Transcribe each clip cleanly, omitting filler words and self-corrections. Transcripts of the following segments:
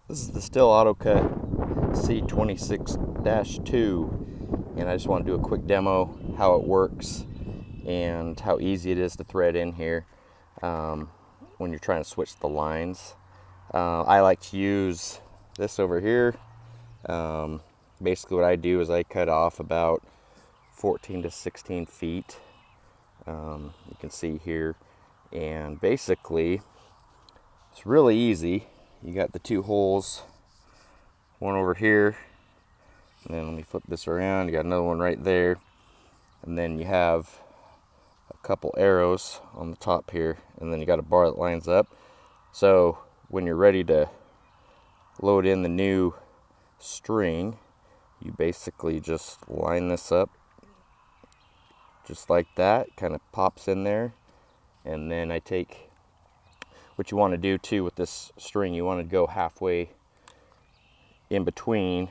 This is the Stihl Autocut C26-2, and I just want to do a quick demo how it works and how easy it is to thread in here when you're trying to switch the lines. I like to use this over here. Basically what I do is I cut off about 14 to 16 feet. You can see here, and basically it's really easy. You got the two holes, one over here, and then let me flip this around, you got another one right there, and then you have a couple arrows on the top here, and then you got a bar that lines up. So when you're ready to load in the new string, you basically just line this up just like that, kind of pops in there. And then I take, what you want to do too with this string, you want to go halfway in between,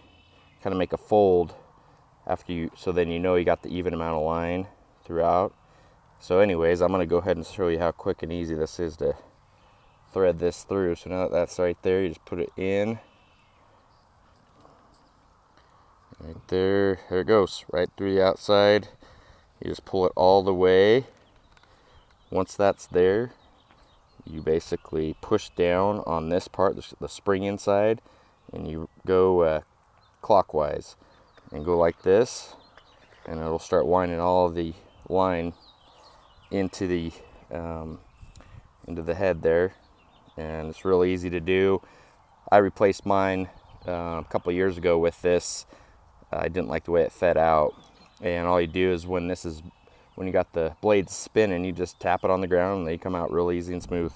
kind of make a fold after you, so then you know you got the even amount of line throughout. So anyways, I'm going to go ahead and show you how quick and easy this is to thread this through. So now that that's right there, you just put it in right there. There it goes, right through the outside. You just pull it all the way. Once that's there, you basically push down on this part, the spring inside, and you go clockwise and go like this, and it'll start winding all of the line into the head there. And it's really easy to do. I replaced mine a couple of years ago with this. I didn't like the way it fed out, and all you do is when you got the blades spinning, you just tap it on the ground and they come out real easy and smooth.